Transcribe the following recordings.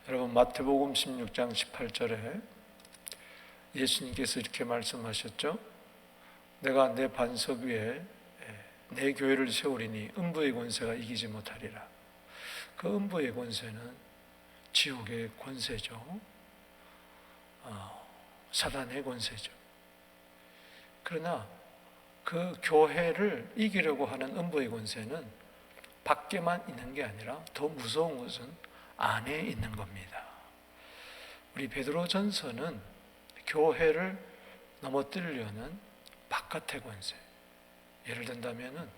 여러분, 마태복음 16장 18절에 예수님께서 이렇게 말씀하셨죠. 내가 내 반석 위에 내 교회를 세우리니 음부의 권세가 이기지 못하리라. 그 음부의 권세는 지옥의 권세죠. 사단의 권세죠. 그러나 그 교회를 이기려고 하는 음부의 권세는 밖에만 있는 게 아니라 더 무서운 것은 안에 있는 겁니다. 우리 베드로전서는 교회를 넘어뜨리려는 바깥의 권세, 예를 든다면은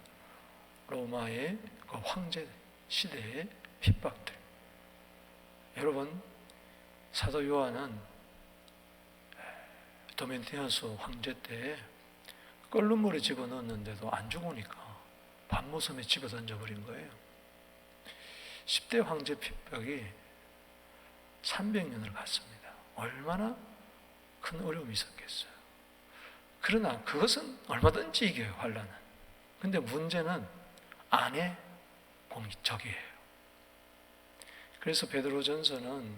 로마의 그 황제 시대의 핍박들. 여러분, 사도 요한은 도멘티아스 황제 때 끓는 물에 집어넣었는데도 안 죽으니까 밤모섬에 집어 던져버린 거예요. 10대 황제 핍박이 300년을 갔습니다. 얼마나 큰 어려움이 있었겠어요. 그러나 그것은 얼마든지 이겨요, 환란은. 근데 문제는 안에 적이에요. 그래서 베드로전서는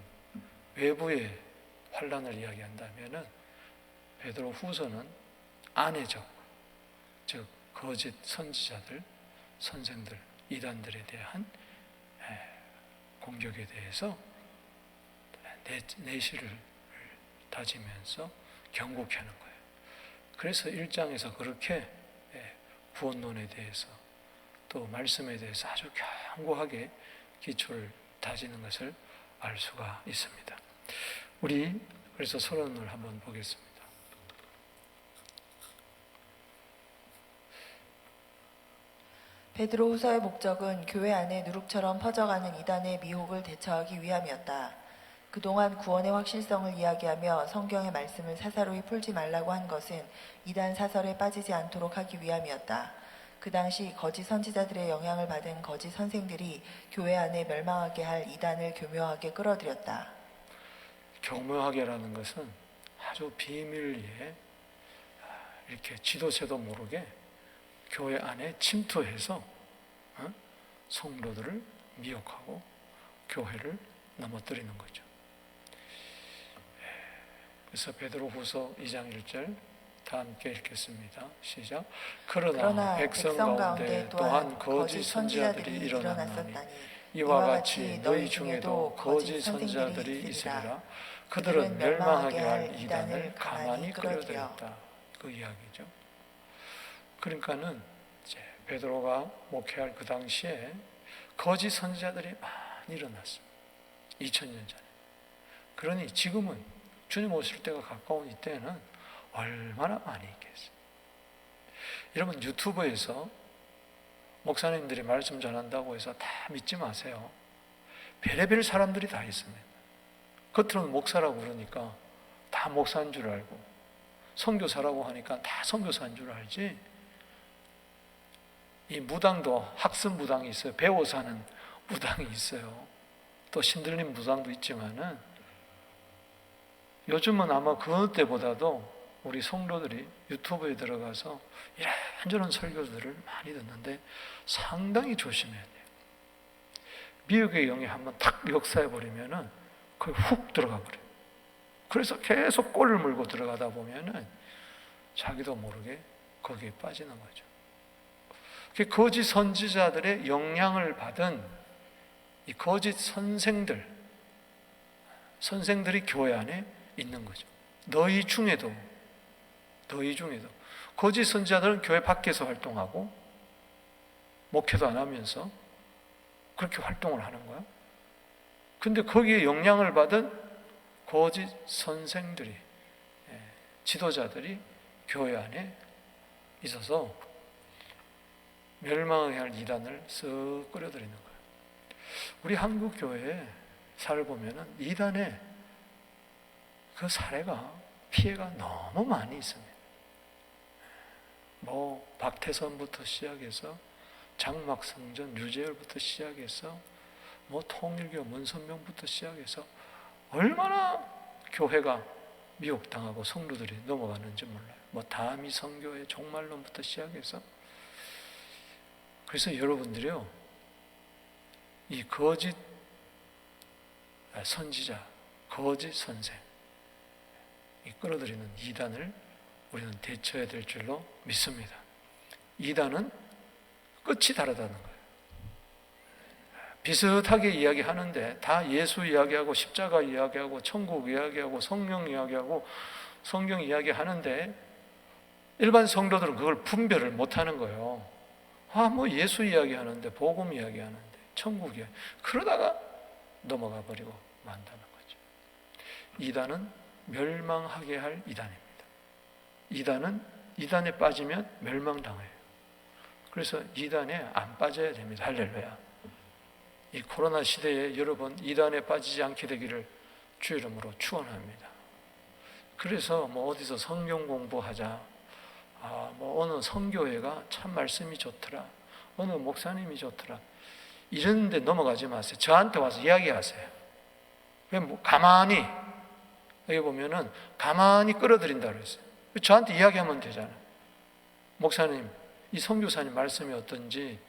외부의 환란을 이야기한다면은 베드로후서는 안의 적, 즉 거짓 선지자들, 선생들, 이단들에 대한 공격에 대해서 내실을 다지면서 경고케 하는 거예요. 그래서 1장에서 그렇게 구원론에 대해서 또 말씀에 대해서 아주 견고하게 기초를 다지는 것을 알 수가 있습니다. 우리 그래서 서론을 한번 보겠습니다. 베드로후서의 목적은 교회 안에 누룩처럼 퍼져가는 이단의 미혹을 대처하기 위함이었다. 그동안 구원의 확실성을 이야기하며 성경의 말씀을 사사로이 풀지 말라고 한 것은 이단 사설에 빠지지 않도록 하기 위함이었다. 그 당시 거짓 선지자들의 영향을 받은 거짓 선생들이 교회 안에 멸망하게 할 이단을 교묘하게 끌어들였다. 교묘하게라는 것은 아주 비밀리에 이렇게 지도새도 모르게 교회 안에 침투해서 성도들을 미혹하고 교회를 넘어뜨리는 거죠. 그래서 베드로후서 2장 1절 다 함께 읽겠습니다. 시작. 그러나 백성 가운데 또한 거짓 선지자들이 일어났나니 이와 같이 너희 중에도 거짓 선지자들이 있으리라. 그들은 멸망하게 할 이단을 가만히 끌어들였다. 그 이야기죠. 그러니까는 이제 베드로가 목회할 그 당시에 거짓 선지자들이 많이 일어났습니다. 2000년 전에. 그러니 지금은 주님 오실 때가 가까운 이때는 얼마나 많이 있겠어요. 여러분, 유튜브에서 목사님들이 말씀 전한다고 해서 다 믿지 마세요. 별의별 사람들이 다 있습니다. 겉으로는 목사라고 그러니까 다 목사인 줄 알고, 선교사라고 하니까 다 선교사인 줄 알지. 이 무당도 학습 무당이 있어요. 배워 사는 무당이 있어요. 또 신들림 무당도 있지만은 요즘은 아마 그 때보다도 우리 성도들이 유튜브에 들어가서 이런저런 설교들을 많이 듣는데 상당히 조심해야 돼요. 미혹의 영이 한번 탁 역사해버리면은 거기 훅 들어가 버려요. 그래서 계속 꼴을 물고 들어가다 보면은 자기도 모르게 거기에 빠지는 거죠. 거짓 선지자들의 영향을 받은 이 거짓 선생들이 교회 안에 있는 거죠. 너희 중에도 거짓 선지자들은 교회 밖에서 활동하고 목회도 안 하면서 그렇게 활동을 하는 거야. 근데 거기에 영향을 받은 거짓 선생들이, 지도자들이 교회 안에 있어서 멸망하게 할 이단을 쓱 끌어들이는 거예요. 우리 한국 교회에 살아보면은 이단의 그 사례가, 피해가 너무 많이 있습니다. 박태선부터 시작해서 장막성전, 유재열부터 시작해서 통일교 문선명부터 시작해서 얼마나 교회가 미혹당하고 성도들이 넘어가는지 몰라요. 다미 선교의 종말론부터 시작해서. 그래서 여러분들이요, 이 거짓 선지자, 거짓 선생, 이 끌어들이는 이단을 우리는 대처해야 될 줄로 믿습니다. 이단은 끝이 다르다는 거예요. 비슷하게 이야기하는데 다 예수 이야기하고 십자가 이야기하고 천국 이야기하고 성령 이야기하고 성경 이야기하는데 일반 성도들은 그걸 분별을 못하는 거예요. 뭐 예수 이야기하는데 복음 이야기하는데 천국 이야기, 그러다가 넘어가 버리고 만다는 거죠. 이단은 멸망하게 할 이단입니다. 이단은 이단에 빠지면 멸망당해요. 그래서 이단에 안 빠져야 됩니다. 할렐루야. 이 코로나 시대에 여러분 이단에 빠지지 않게 되기를 주 이름으로 축원합니다. 그래서 어디서 성경 공부하자, 어느 성교회가 참 말씀이 좋더라, 어느 목사님이 좋더라, 이런 데 넘어가지 마세요. 저한테 와서 이야기하세요. 왜 가만히, 여기 보면은 가만히 끌어들인다 그랬어요. 저한테 이야기하면 되잖아요. 목사님, 이 선교사님 말씀이 어떤지,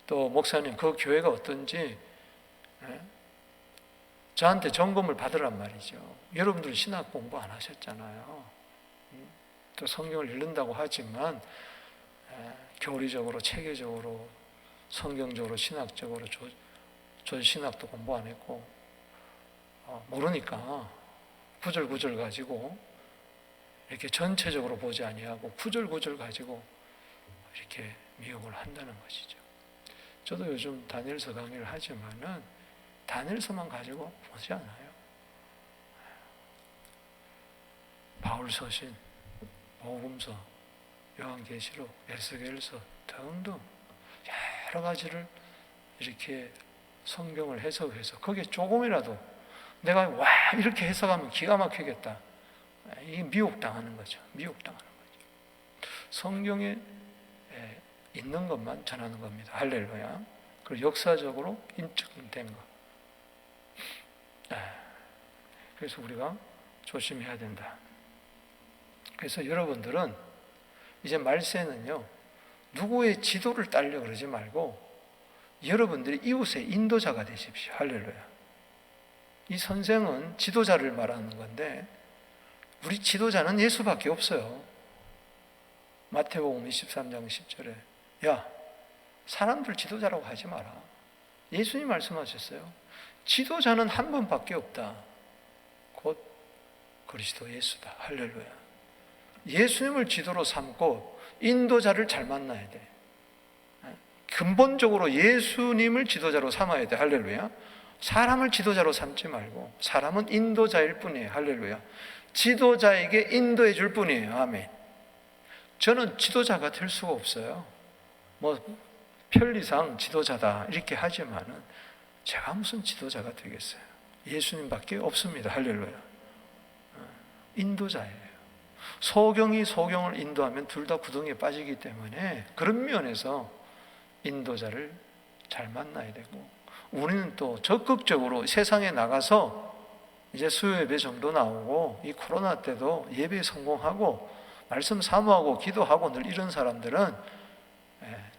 또 목사님 그 교회가 어떤지 저한테 점검을 받으란 말이죠. 여러분들 신학 공부 안 하셨잖아요. 또 성경을 읽는다고 하지만 교리적으로, 체계적으로, 성경적으로, 신학적으로 저 신학도 공부 안 했고 모르니까 구절구절 가지고 이렇게 전체적으로 보지 아니하고 구절구절 가지고 이렇게 미혹을 한다는 것이죠. 저도 요즘 다니엘서 강의를 하지만은 다니엘서만 가지고 보지 않아요. 바울서신, 복음서, 요한계시록, 에스겔서 등등 여러 가지를 이렇게 성경을 해석해서 거기에 조금이라도 내가 이렇게 해석하면 기가 막히겠다, 이게 미혹당하는 거죠. 미혹당하는 거죠. 성경에 있는 것만 전하는 겁니다. 할렐루야. 그리고 역사적으로 인증된 것. 그래서 우리가 조심해야 된다. 그래서 여러분들은 이제 말세는요, 누구의 지도를 따르려 그러지 말고 여러분들이 이웃의 인도자가 되십시오. 할렐루야. 이 선생은 지도자를 말하는 건데 우리 지도자는 예수밖에 없어요. 마태복음 23장 10절에 야, 사람들 지도자라고 하지 마라. 예수님 말씀하셨어요. 지도자는 한 분밖에 없다. 곧 그리스도 예수다. 할렐루야. 예수님을 지도로 삼고 인도자를 잘 만나야 돼. 근본적으로 예수님을 지도자로 삼아야 돼. 할렐루야. 사람을 지도자로 삼지 말고 사람은 인도자일 뿐이에요. 할렐루야. 지도자에게 인도해 줄 뿐이에요. 아멘. 저는 지도자가 될 수가 없어요. 편리상 지도자다 이렇게 하지만은 제가 무슨 지도자가 되겠어요? 예수님밖에 없습니다. 할렐루야. 인도자예요. 소경이 소경을 인도하면 둘 다 구덩이에 빠지기 때문에 그런 면에서 인도자를 잘 만나야 되고, 우리는 또 적극적으로 세상에 나가서 이제 수요 예배 정도 나오고 이 코로나 때도 예배에 성공하고 말씀 사모하고 기도하고 늘 이런 사람들은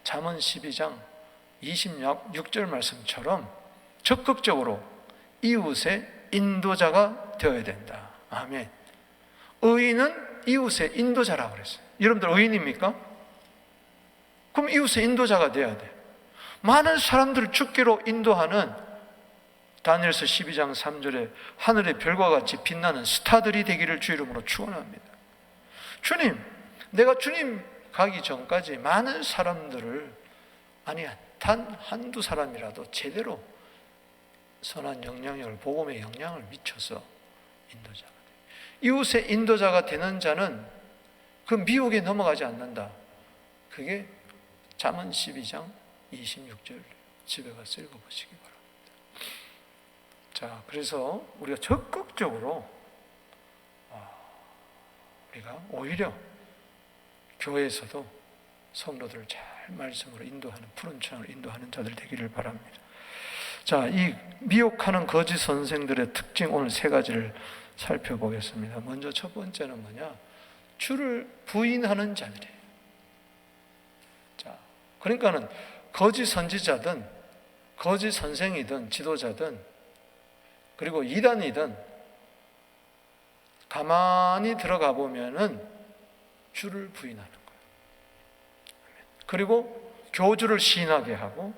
잠언 12장 26절 말씀처럼 적극적으로 이웃의 인도자가 되어야 된다. 아멘. 의인은 이웃의 인도자라고 그랬어요. 여러분들 의인입니까? 그럼 이웃의 인도자가 되어야 돼. 많은 사람들을 주께로 인도하는 다니엘서 12장 3절에 하늘의 별과 같이 빛나는 스타들이 되기를 주 이름으로 축원합니다. 주님, 내가 주님 가기 전까지 많은 사람들을, 아니 단 한두 사람이라도 제대로 선한 영향력을, 복음의 영향을 미쳐서 인도자가 돼. 이웃의 인도자가 되는 자는 그 미혹에 넘어가지 않는다. 그게 잠언 12장 26절 집에 가서 읽어보시기 바랍니다. 자, 그래서 우리가 적극적으로 우리가 오히려 교회에서도 성도들을 잘 말씀으로 인도하는, 푸른 창으로 인도하는 자들 되기를 바랍니다. 자, 이 미혹하는 거짓 선생들의 특징 오늘 세 가지를 살펴보겠습니다. 먼저 첫 번째는 뭐냐? 주를 부인하는 자들이에요. 자, 그러니까는 거짓 선지자든 거짓 선생이든 지도자든 그리고 이단이든 가만히 들어가 보면은 주를 부인하는 거예요. 그리고 교주를 시인하게 하고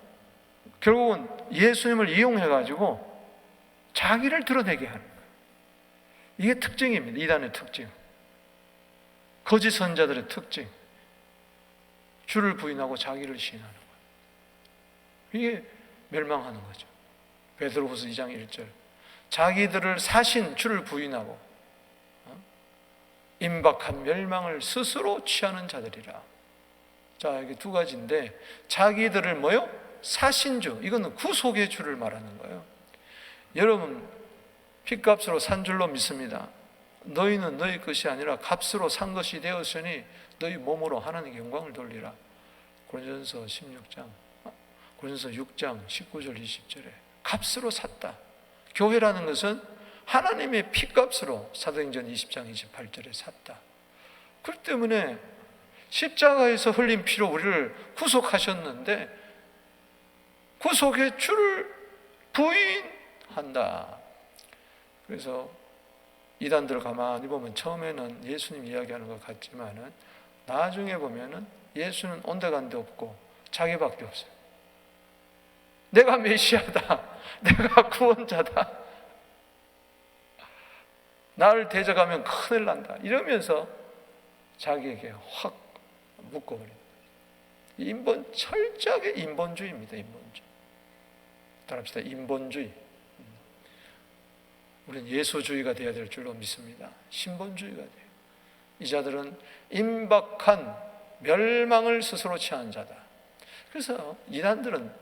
결국은 예수님을 이용해가지고 자기를 드러내게 하는 거예요. 이게 특징입니다. 이단의 특징. 거짓 선자들의 특징. 주를 부인하고 자기를 시인하는 거예요. 이게 멸망하는 거죠. 베드로후서 2장 1절. 자기들을 사신 주를 부인하고 임박한 멸망을 스스로 취하는 자들이라. 자, 이게 두 가지인데 자기들을 뭐요? 사신 주. 이거는 구속의 주를 말하는 거예요. 여러분 핏값으로 산 줄로 믿습니다. 너희는 너희 것이 아니라 값으로 산 것이 되었으니 너희 몸으로 하나님께 영광을 돌리라. 고린도전서 16장, 고린도전서 6장 19절 20절에 값으로 샀다. 교회라는 것은 하나님의 핏값으로 사도행전 20장 28절에 샀다. 그렇기 때문에 십자가에서 흘린 피로 우리를 구속하셨는데 구속의 주를 부인한다. 그래서 이단들을 가만히 보면 처음에는 예수님 이야기하는 것 같지만은 나중에 보면은 예수는 온데간데 없고 자기밖에 없어요. 내가 메시아다. 내가 구원자다. 나를 대적하면 큰일 난다. 이러면서 자기에게 확 묶어버립니다. 철저하게 인본주의입니다. 인본주의. 따라합시다. 인본주의. 우리는 예수주의가 되어야 될 줄로 믿습니다. 신본주의가 돼요. 이 자들은 임박한 멸망을 스스로 취한 자다. 그래서 이단들은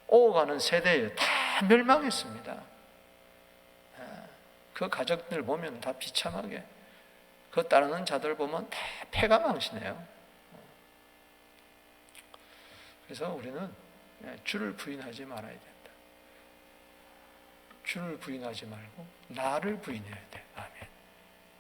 오가는 세대에 다 멸망했습니다. 그 가족들 보면 다 비참하게, 그 따르는 자들 보면 다 패가망신해요. 그래서 우리는 주를 부인하지 말아야 된다. 주를 부인하지 말고 나를 부인해야 돼. 아멘.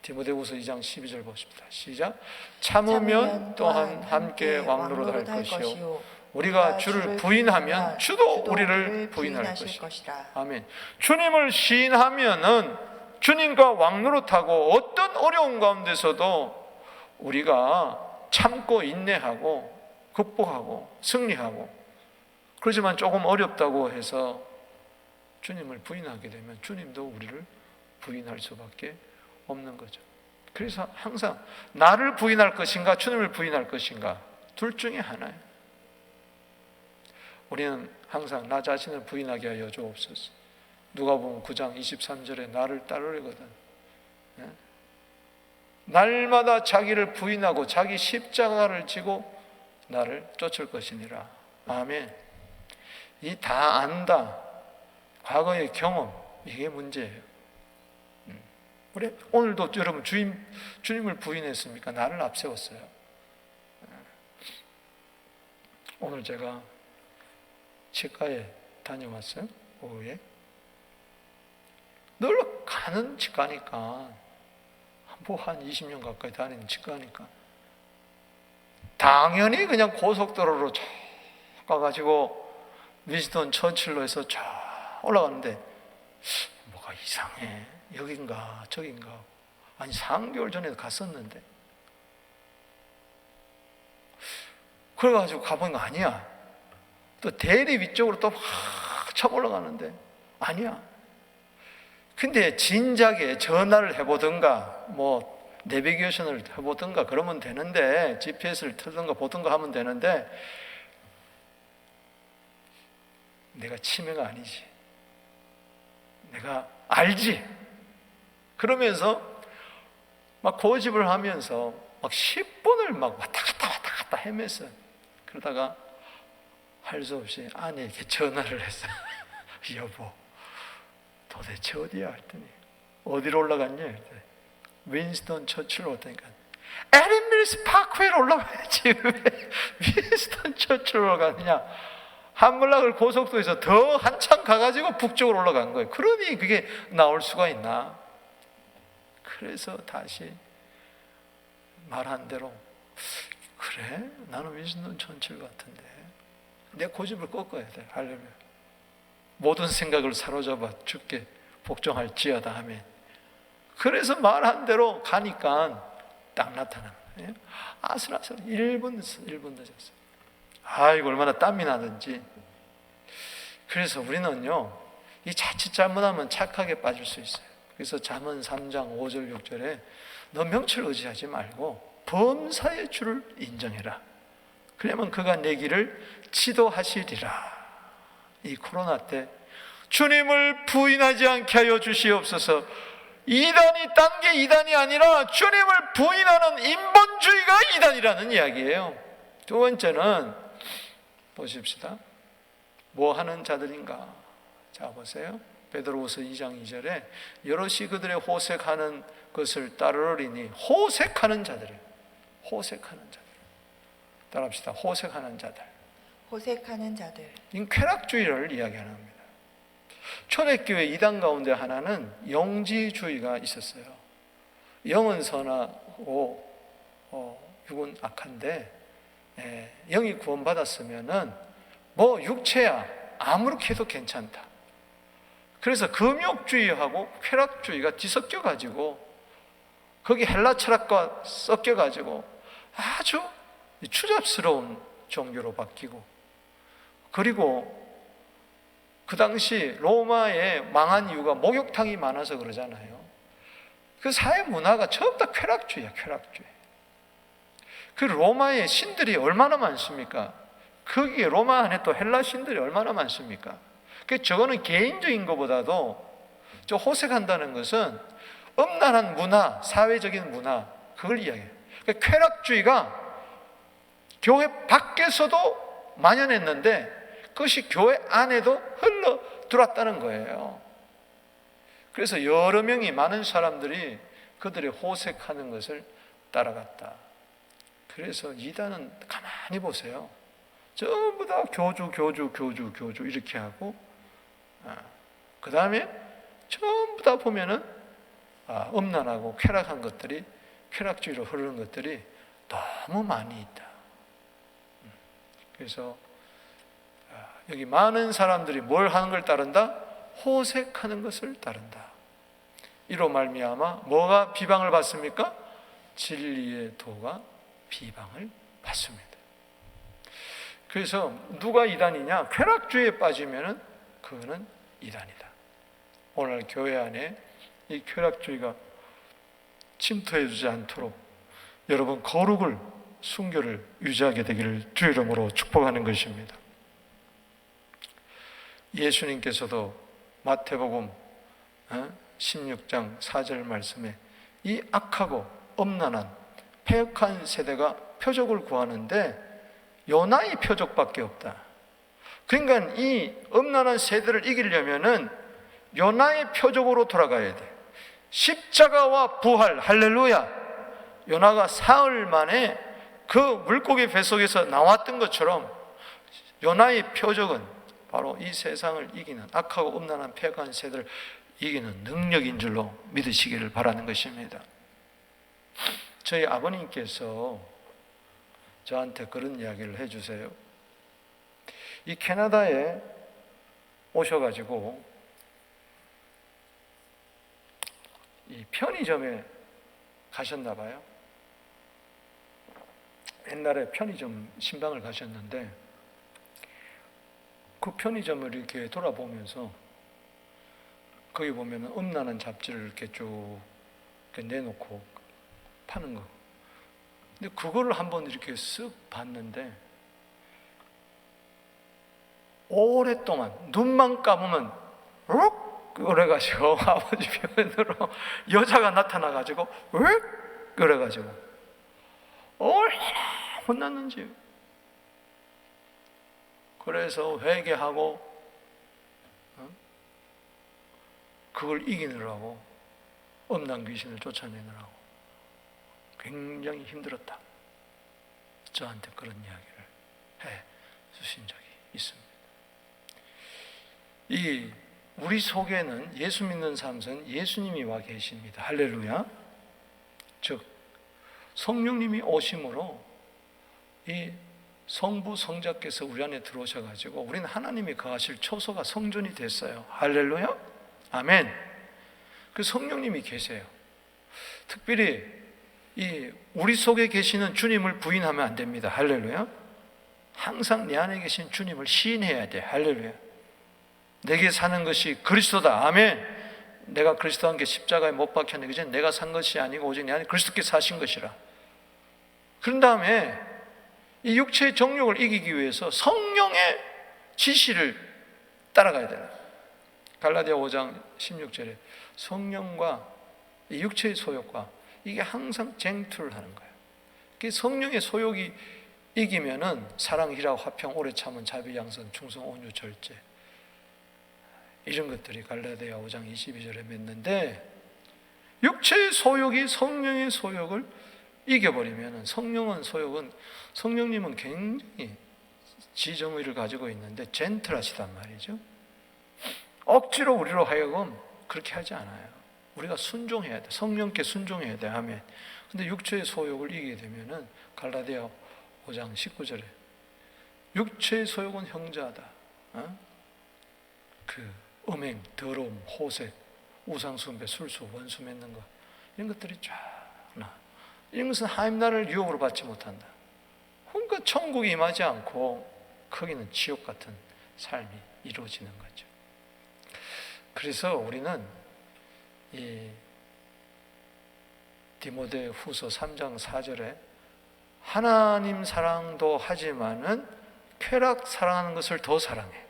디모데후서 2장 12절 보십니다. 시작. 참으면 또한 함께 왕노릇 할 것이요 우리가 주를 부인하면 주도 우리를 부인할 것이다. 아멘. 주님을 시인하면은 주님과 왕노릇하고 어떤 어려운 가운데서도 우리가 참고 인내하고 극복하고 승리하고, 그렇지만 조금 어렵다고 해서 주님을 부인하게 되면 주님도 우리를 부인할 수밖에 없는 거죠. 그래서 항상 나를 부인할 것인가 주님을 부인할 것인가, 둘 중에 하나예요. 우리는 항상 나 자신을 부인하게 하여 주옵소서. 누가복음 9장 23절에 나를 따르려거든 날마다 자기를 부인하고 자기 십자가를 지고 나를 쫓을 것이니라. 아멘. 이 다 안다, 과거의 경험, 이게 문제예요. 그래, 오늘도 여러분 주님을 부인했습니까? 나를 앞세웠어요. 오늘 제가 치과에 다녀왔어요. 오후에. 늘 가는 치과니까, 뭐 한 20년 가까이 다니는 치과니까 당연히 그냥 고속도로로 쫙 가가지고 위스턴 처칠로 해서 쫙 올라가는데 뭐가 이상해. 여긴가 저긴가. 아니 3개월 전에 갔었는데, 그래가지고 가보니까 아니야. 또 대리 위쪽으로 또 확 올라가는데 아니야. 근데 진작에 전화를 해보든가 뭐 내비게이션을 해보든가 그러면 되는데, GPS를 틀든가 보든가 하면 되는데, 내가 치매가 아니지, 내가 알지. 그러면서 막 고집을 하면서 막 10분을 막 왔다 갔다 헤맸어요. 그러다가 할 수 없이 아내에게 전화를 했어요. 여보, 도대체 어디야? 했더니 어디로 올라갔냐? 했더니 윈스턴 처칠로 왔다니까. 에린밀스 파크웨이로 올라가야지 왜 윈스턴 처칠로 올라가느냐. 한물락을 고속도로에서 더 한참 가가지고 북쪽으로 올라간 거예요. 그러니 그게 나올 수가 있나. 그래서 다시 말한 대로, 그래? 나는 윈스턴 처칠 같은데 내 고집을 꺾어야 돼, 하려면. 모든 생각을 사로잡아 주께 복종할지어다 하면, 그래서 말한 대로 가니까 딱 나타나는 거예요. 아슬아슬 1분 늦었어요. 아이고 얼마나 땀이 나든지. 그래서 우리는요, 이 자칫 잘못하면 착하게 빠질 수 있어요. 그래서 잠언 3장 5절 6절에 너 명철을 의지하지 말고 범사의 주를 인정해라. 그러면 그가 내 길을 지도하시리라. 이 코로나 때 주님을 부인하지 않게 하여 주시옵소서. 이단이 딴 게 이단이 아니라 주님을 부인하는 인본주의가 이단이라는 이야기예요. 두 번째는 보십시다. 뭐 하는 자들인가? 자 보세요. 베드로후서 2장 2절에 여럿이 그들의 호색하는 것을 따르리니, 호색하는 자들이에요. 호색하는 자들. 따라합시다. 호색하는 자들. 호색하는 자들. 이 쾌락주의를 이야기하는 겁니다. 초대교회 이단 가운데 하나는 영지주의가 있었어요. 영은 선하고 육은 악한데, 영이 구원받았으면은 뭐 육체야 아무렇게 해도 괜찮다. 그래서 금욕주의하고 쾌락주의가 뒤섞여 가지고, 거기 헬라 철학과 섞여 가지고 아주 추잡스러운 종교로 바뀌고, 그리고 그 당시 로마에 망한 이유가 목욕탕이 많아서 그러잖아요. 그 사회 문화가 전부 다 쾌락주의야, 쾌락주의. 그 로마의 신들이 얼마나 많습니까? 거기에 로마 안에 또 헬라 신들이 얼마나 많습니까? 그 저거는 개인적인 것보다도, 저 호색한다는 것은 음란한 문화, 사회적인 문화, 그걸 이야기해요. 그 쾌락주의가 교회 밖에서도 만연했는데 그것이 교회 안에도 흘러 들어왔다는 거예요. 그래서 여러 명이, 많은 사람들이 그들의 호색하는 것을 따라갔다. 그래서 이단은 가만히 보세요. 전부 다 교주 이렇게 하고, 그 다음에 전부 다 보면은 음란하고 쾌락한 것들이, 쾌락주의로 흐르는 것들이 너무 많이 있다. 그래서 여기 많은 사람들이 뭘 하는 걸 따른다? 호색하는 것을 따른다. 이로 말미암아 뭐가 비방을 받습니까? 진리의 도가 비방을 받습니다. 그래서 누가 이단이냐? 쾌락주의에 빠지면은 그거는 이단이다. 오늘 교회 안에 이 쾌락주의가 침투해주지 않도록 여러분 거룩을, 순교를 유지하게 되기를 주 이름으로 축복하는 것입니다. 예수님께서도 마태복음 16장 4절 말씀에 이 악하고 엄난한 패역한 세대가 표적을 구하는데 요나의 표적밖에 없다. 그러니까 이 엄난한 세대를 이기려면은 요나의 표적으로 돌아가야 돼. 십자가와 부활, 할렐루야. 요나가 사흘 만에 그 물고기 뱃속에서 나왔던 것처럼 요나의 표적은 바로 이 세상을 이기는, 악하고 음란한 패역한 세대를 이기는 능력인 줄로 믿으시기를 바라는 것입니다. 저희 아버님께서 저한테 그런 이야기를 해주세요. 이 캐나다에 오셔가지고 이 편의점에 가셨나 봐요. 옛날에 편의점 신방을 가셨는데 그 편의점을 이렇게 돌아보면서 거기 보면 음란한 잡지를 이렇게 쭉 이렇게 내놓고 파는 거. 근데 그거를 한번 이렇게 쓱 봤는데 오랫동안 눈만 감으면 욱 그래가지고 아버지 편으로 여자가 나타나가지고 욱 그래가지고 얼마나 혼났는지. 그래서 회개하고 그걸 이기느라고 음란 귀신을 쫓아내느라고 굉장히 힘들었다. 저한테 그런 이야기를 해 주신 적이 있습니다. 이 우리 속에는 예수 믿는 삶은 예수님이 와 계십니다. 할렐루야. 즉 성령님이 오심으로 이 성부 성자께서 우리 안에 들어오셔가지고 우리는 하나님이 거하실 초소가 성전이 됐어요. 할렐루야, 아멘. 그 성령님이 계세요. 특별히 이 우리 속에 계시는 주님을 부인하면 안 됩니다. 할렐루야. 항상 내 안에 계신 주님을 시인해야 돼. 할렐루야. 내게 사는 것이 그리스도다. 아멘. 내가 그리스도와 함께 십자가에 못 박혔는데 그전 내가 산 것이 아니고 오직 내 안에 그리스도께 사신 것이라. 그런 다음에 이 육체의 정욕을 이기기 위해서 성령의 지시를 따라가야 돼요. 갈라디아 5장 16절에 성령과 이 육체의 소욕과 이게 항상 쟁투를 하는 거예요. 그 성령의 소욕이 이기면은 사랑, 희락, 화평, 오래 참은, 자비, 양선, 충성, 온유, 절제, 이런 것들이 갈라디아 5장 22절에 맺는데, 육체의 소욕이 성령의 소욕을 이겨버리면 성령님은 굉장히 지정의를 가지고 있는데 젠틀하시단 말이죠. 억지로 우리로 하여금 그렇게 하지 않아요. 우리가 순종해야 돼. 성령께 순종해야 돼. 아멘. 근데 육체의 소욕을 이기게 되면은 갈라디아 5장 19절에 육체의 소욕은 형제하다. 그 음행, 더러움, 호색, 우상숭배, 술수, 원수 맺는 것, 이런 것들이 쫙 나. 이런 것은 하나님 나라를 유혹으로 받지 못한다. 그러니까 천국이 임하지 않고 거기는 지옥 같은 삶이 이루어지는 거죠. 그래서 우리는 이 디모데 후서 3장 4절에 하나님 사랑도 하지만은 쾌락 사랑하는 것을 더 사랑해.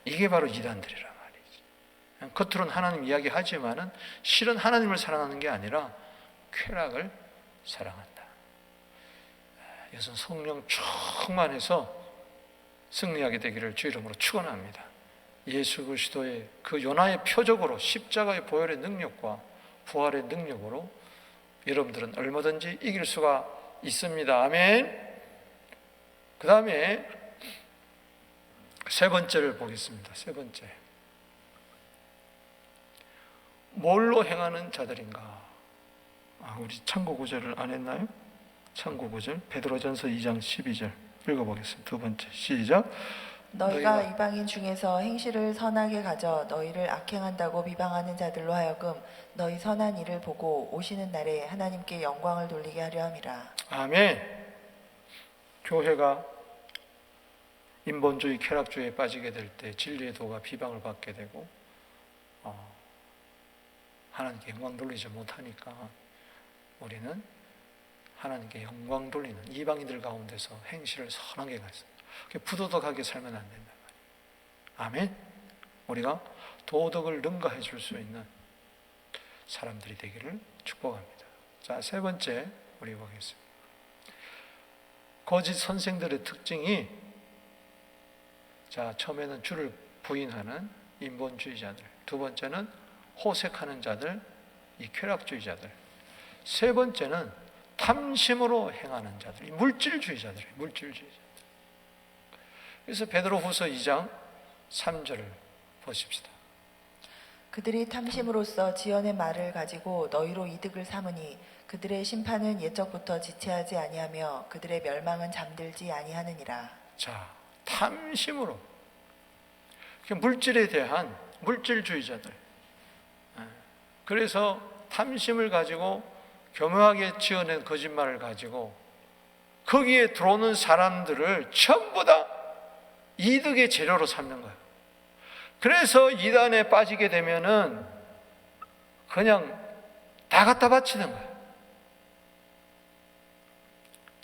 이게 바로 이단들이란 말이지. 겉으로는 하나님 이야기하지만은 실은 하나님을 사랑하는 게 아니라 쾌락을 사랑한다. 이것은 성령 충만해서 승리하게 되기를 주 이름으로 축원합니다. 예수 그리스도의 그 요나의 표적으로 십자가의 보혈의 능력과 부활의 능력으로 여러분들은 얼마든지 이길 수가 있습니다. 아멘. 그 다음에 세 번째를 보겠습니다. 세 번째, 뭘로 행하는 자들인가? 우리 참고 구절을 안 했나요? 참고 구절 베드로전서 2장 12절 읽어보겠습니다. 두 번째, 시작. 너희가 이방인 중에서 행실을 선하게 가져 너희를 악행한다고 비방하는 자들로 하여금 너희 선한 일을 보고 오시는 날에 하나님께 영광을 돌리게 하려 함이라. 아멘. 교회가 인본주의, 쾌락주의에 빠지게 될 때 진리의 도가 비방을 받게 되고 하나님께 영광 돌리지 못하니까 우리는 하나님께 영광 돌리는 이방인들 가운데서 행실을 선하게 가서 부도덕하게 살면 안 된다. 아멘. 우리가 도덕을 능가해 줄 수 있는 사람들이 되기를 축복합니다. 자, 세 번째 우리 보겠습니다. 거짓 선생들의 특징이, 자, 처음에는 주를 부인하는 인본주의자들, 두 번째는 호색하는 자들, 이 쾌락주의자들, 세 번째는 탐심으로 행하는 자들, 이 물질주의자들이에요. 물질주의자. 그래서 베드로후서 2장 3절을 보십시다. 그들이 탐심으로써 지연의 말을 가지고 너희로 이득을 삼으니 그들의 심판은 옛적부터 지체하지 아니하며 그들의 멸망은 잠들지 아니하느니라. 자, 탐심으로, 물질에 대한 물질주의자들. 그래서 탐심을 가지고 교묘하게 지어낸 거짓말을 가지고 거기에 들어오는 사람들을 전부 다 이득의 재료로 삼는 거예요. 그래서 이단에 빠지게 되면은 그냥 다 갖다 바치는 거예요.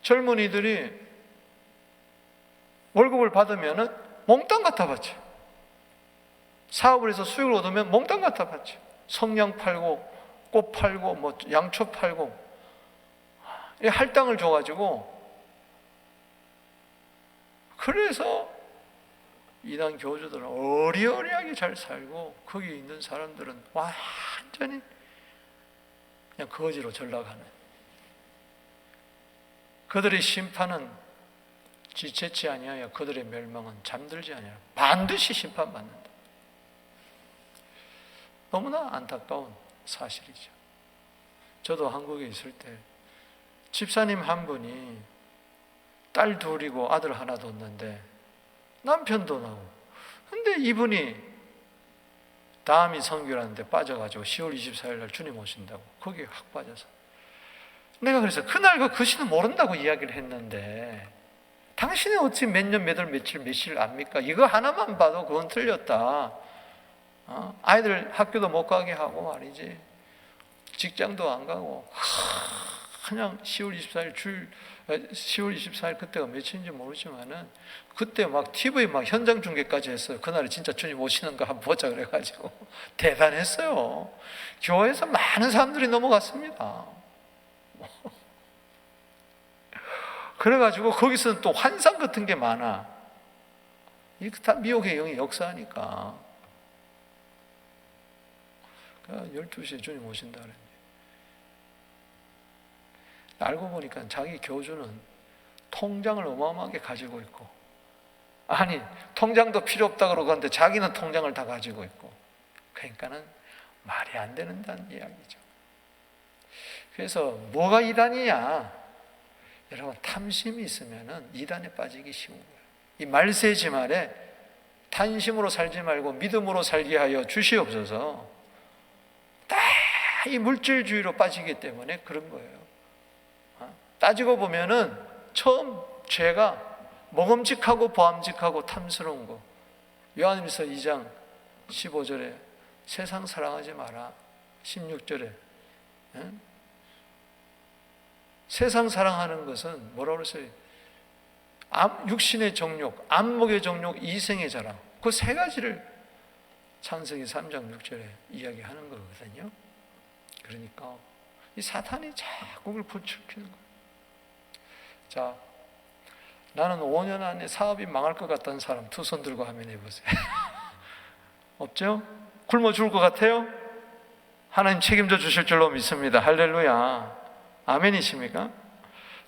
젊은이들이 월급을 받으면은 몽땅 갖다 바쳐. 사업을 해서 수익을 얻으면 몽땅 갖다 바쳐. 성냥 팔고 꽃 팔고 뭐 양초 팔고 할당을 줘가지고, 그래서 이단 교주들은 어리어리하게 잘 살고 거기 있는 사람들은 완전히 그냥 거지로 전락하는, 그들의 심판은 지체치 아니하여 그들의 멸망은 잠들지 아니하여 반드시 심판받는다. 너무나 안타까운 사실이죠. 저도 한국에 있을 때 집사님 한 분이 딸 둘이고 아들 하나 뒀는데 남편도 나오고, 근데 이분이 다음이 성교라는데 빠져가지고 10월 24일 날 주님 오신다고 거기에 확 빠져서, 내가 그래서 그날 그 신은 모른다고 이야기를 했는데 당신이 어찌 몇 년 몇 월 며칠 며칠 압니까? 이거 하나만 봐도 그건 틀렸다. 아이들 학교도 못 가게 하고 말이지, 직장도 안 가고, 그냥 10월 24일 그때가 며칠인지 모르지만은 그때 막 TV에 막 현장 중계까지 했어요. 그날이 진짜 주님 오시는 거 한번 보자 그래가지고 대단했어요. 교회에서 많은 사람들이 넘어갔습니다. 그래가지고 거기서는 또 환상 같은 게 많아. 이거 다 미혹의 영이 역사하니까. 12시에 주님 오신다 그랬는데, 알고 보니까 자기 교주는 통장을 어마어마하게 가지고 있고, 아니 통장도 필요 없다 그러는데 자기는 통장을 다 가지고 있고, 그러니까는 말이 안 된다는 이야기죠. 그래서 뭐가 이단이냐? 여러분, 탐심이 있으면은 이단에 빠지기 쉬운 거예요. 이 말세지 말에 탐심으로 살지 말고 믿음으로 살게 하여 주시옵소서. 다 이 물질주의로 빠지기 때문에 그런 거예요. 따지고 보면은 처음 죄가 먹음직하고 보암직하고 탐스러운 거, 요한일서 2장 15절에 세상 사랑하지 마라, 16절에 세상 사랑하는 것은 뭐라고 그랬어요? 육신의 정욕, 안목의 정욕, 이생의 자랑, 그 세 가지를 창세기 3장 6절에 이야기하는 거거든요. 그러니까 이 사탄이 자꾸 그걸 부추기는 거예요. 자, 나는 5년 안에 사업이 망할 것 같다는 사람 두 손 들고 한번 해보세요. 없죠? 굶어 죽을 것 같아요? 하나님 책임져 주실 줄로 믿습니다. 할렐루야. 아멘이십니까?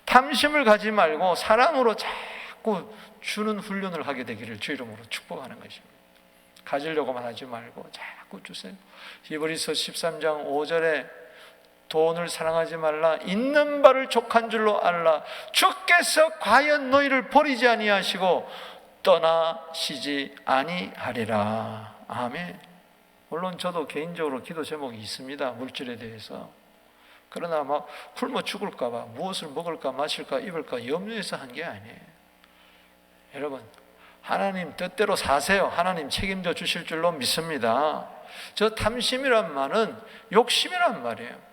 탐심을 가지 말고 사랑으로 자꾸 주는 훈련을 하게 되기를 주 이름으로 축복하는 것입니다. 가지려고만 하지 말고 자꾸 주세요. 히브리서 13장 5절에 돈을 사랑하지 말라, 있는 바를 족한 줄로 알라. 주께서 과연 너희를 버리지 아니하시고 떠나시지 아니하리라. 아멘. 물론 저도 개인적으로 기도 제목이 있습니다, 물질에 대해서. 그러나 막 굶어 죽을까 봐, 무엇을 먹을까 마실까 입을까 염려해서 한 게 아니에요. 여러분, 하나님 뜻대로 사세요. 하나님 책임져 주실 줄로 믿습니다. 저 탐심이란 말은 욕심이란 말이에요.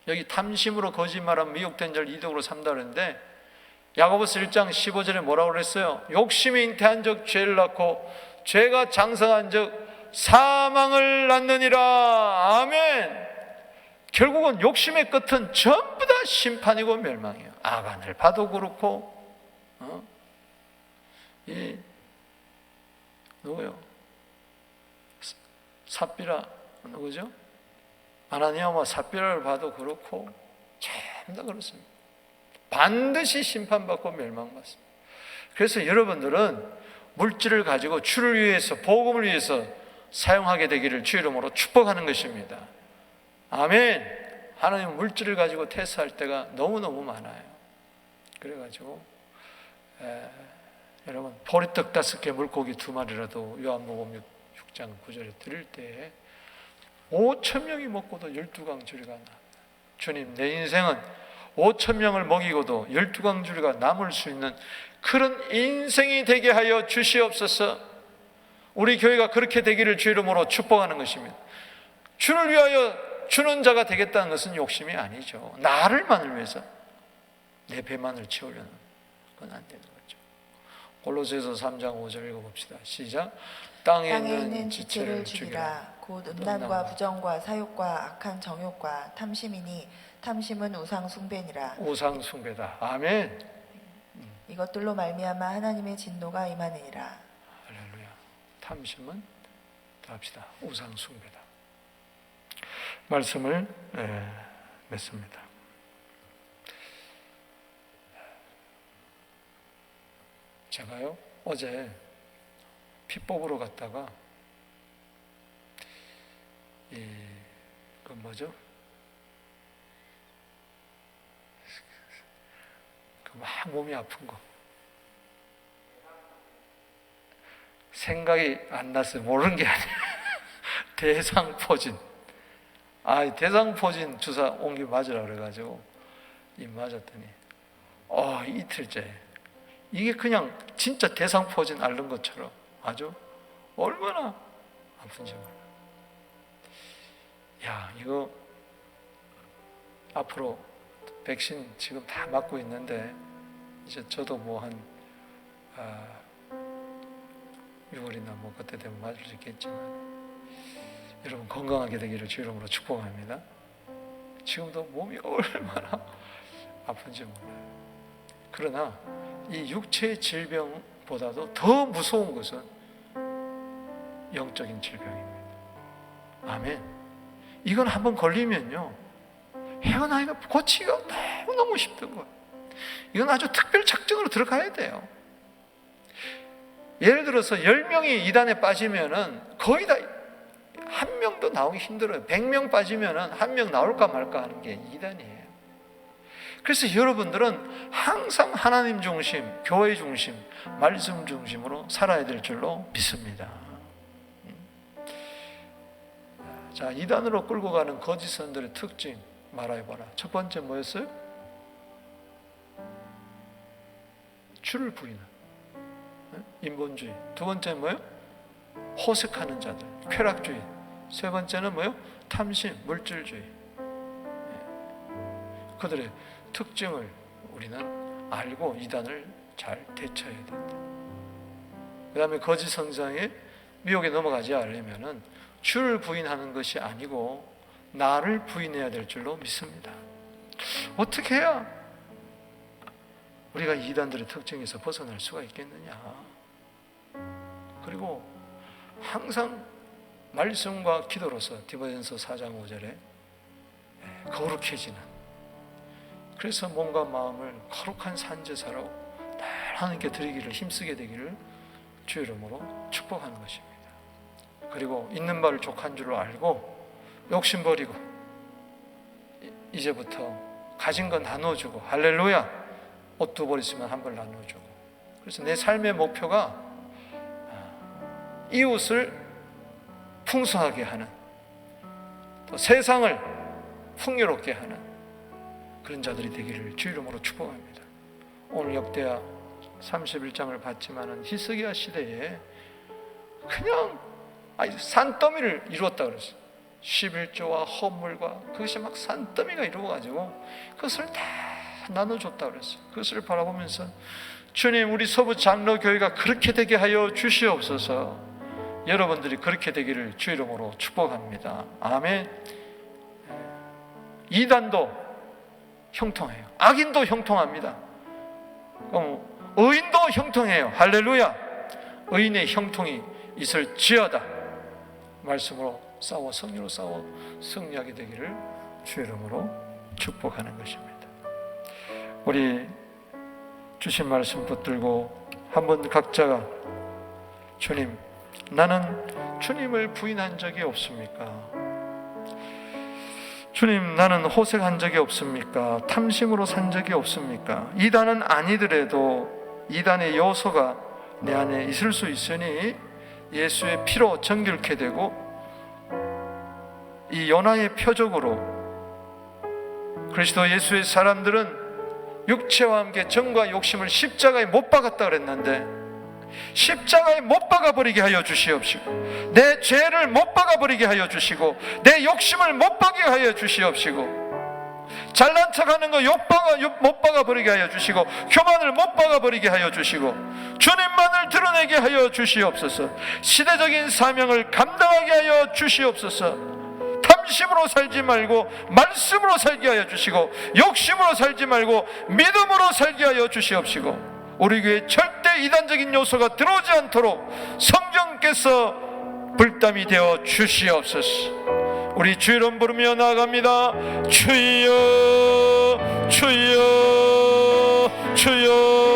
여기 탐심으로 거짓말하면 미혹된 자를 이득으로 삼다 그랬는데, 야고보서 1장 15절에 뭐라고 그랬어요? 욕심이 잉태한 적 죄를 낳고 죄가 장성한 적 사망을 낳느니라. 아멘. 결국은 욕심의 끝은 전부 다 심판이고 멸망이에요. 아간을 봐도 그렇고, 누구요? 삽비라, 누구죠? 아나니아와 삽비라를 봐도 그렇고 전부 다 그렇습니다. 반드시 심판받고 멸망받습니다. 그래서 여러분들은 물질을 가지고 주를 위해서, 복음을 위해서 사용하게 되기를 주 이름으로 축복하는 것입니다. 아멘. 하나님 물질을 가지고 테스트할 때가 너무너무 많아요. 그래가지고 여러분, 보리떡 5개 물고기 2마리라도 요한복음 6장 9절에 드릴 때에 5,000명이 먹고도 12강줄이가 나. 주님, 내 인생은 5,000명을 먹이고도 12강줄이가 남을 수 있는 그런 인생이 되게 하여 주시옵소서. 우리 교회가 그렇게 되기를 주 이름으로 축복하는 것입니다. 주를 위하여 주는 자가 되겠다는 것은 욕심이 아니죠. 나를만을 위해서, 내 배만을 채우려는, 그건 안 되는 거죠. 골로새서 3장 5절 읽어봅시다. 시작. 땅에 있는 지체를 죽이라. 곧 음란과 부정과 사욕과 악한 정욕과 탐심이니 탐심은 우상 숭배니라. 우상 숭배다. 아멘. 이것들로 말미암아 하나님의 진노가 임하느니라. 할렐루야. 탐심은 더 합시다. 우상 숭배다. 말씀을 맺습니다. 제가요, 어제 피 뽑으러 갔다가 그 뭐죠? 그 막 몸이 아픈 거, 생각이 안 났어요. 모르는 게 아니라 대상포진. 대상포진 주사 옮기 맞으라 그래가지고 맞았더니 이틀째 이게 그냥 진짜 대상포진 앓는 것처럼 아주 얼마나 아픈지 몰라요. 이거 앞으로 백신 지금 다 맞고 있는데 이제 저도 뭐 한 6월이나 뭐 그때 되면 맞을 수 있겠지만 여러분 건강하게 되기를 주 이름으로 축복합니다. 지금도 몸이 얼마나 아픈지 몰라요. 그러나 이 육체의 질병보다도 더 무서운 것은 영적인 질병입니다. 아멘. 이건 한번 걸리면요 헤어나기가 고치기가 너무너무 힘든 거예요. 이건 아주 특별 작정으로 들어가야 돼요. 예를 들어서 10명이 이단에 빠지면은 거의 다 한 명도 나오기 힘들어요. 100명 빠지면은 한 명 나올까 말까 하는 게 이단이에요. 그래서 여러분들은 항상 하나님 중심, 교회 중심, 말씀 중심으로 살아야 될 줄로 믿습니다. 자, 이단으로 끌고 가는 거짓 선들의 특징 말해봐라. 첫 번째 뭐였어요? 주를 부인하는 인본주의. 두 번째 뭐예요? 호색하는 자들, 쾌락주의. 세 번째는 뭐예요? 탐심, 물질주의. 그들의 특징을 우리는 알고 이단을 잘 대처해야 된다. 그 다음에 거짓 선상에 미혹에 넘어가지 않으려면 주를 부인하는 것이 아니고 나를 부인해야 될 줄로 믿습니다. 어떻게 해야 우리가 이단들의 특징에서 벗어날 수가 있겠느냐? 그리고 항상 말씀과 기도로서 디모데전서 4장 5절에 거룩해지는, 그래서 몸과 마음을 거룩한 산제사로 늘 하나님께 드리기를 힘쓰게 되기를 주 이름으로 축복하는 것입니다. 그리고 있는 바를 족한 줄로 알고 욕심 버리고 이제부터 가진 건 나눠주고, 할렐루야, 옷 두 벌 있으면 한 벌 나눠주고. 그래서 내 삶의 목표가 이웃을 풍성하게 하는, 또 세상을 풍요롭게 하는 그런 자들이 되기를 주 이름으로 축복합니다. 오늘 역대하 31장을 봤지만은 히스기야 시대에 그냥 산더미를 이루었다 그랬어요. 11조와 헌물과 그것이 막 산더미가 이루어가지고 그것을 다 나눠줬다 그랬어요. 그것을 바라보면서 주님, 우리 서부 장로교회가 그렇게 되게 하여 주시옵소서. 여러분들이 그렇게 되기를 주 이름으로 축복합니다. 아멘. 이단도 형통해요. 악인도 형통합니다. 의인도 형통해요. 할렐루야. 의인의 형통이 있을지어다. 말씀으로 싸워, 성령으로 싸워 승리하게 되기를 주 이름으로 축복하는 것입니다. 우리 주신 말씀 붙들고 한번 각자가, 주님, 나는 주님을 부인한 적이 없습니까? 주님, 나는 호색한 적이 없습니까? 탐심으로 산 적이 없습니까? 이단은 아니더라도 이단의 요소가 내 안에 있을 수 있으니 예수의 피로 정결케 되고 이 요나의 표적으로 그리스도 예수의 사람들은 육체와 함께 정과 욕심을 십자가에 못 박았다 그랬는데 십자가에 못 박아버리게 하여 주시옵시고, 내 죄를 못 박아버리게 하여 주시고, 내 욕심을 못 박게 하여 주시옵시고, 잘난 척하는 거 못 박아버리게 하여 주시고, 교만을 못 박아버리게 하여 주시고, 주님만을 드러내게 하여 주시옵소서. 시대적인 사명을 감당하게 하여 주시옵소서. 탐심으로 살지 말고 말씀으로 살게 하여 주시고, 욕심으로 살지 말고 믿음으로 살게 하여 주시옵시고, 우리 교회에 절대 이단적인 요소가 들어오지 않도록 성령께서 불담이 되어 주시옵소서. 우리 주 이름 부르며 나아갑니다. 주여, 주여.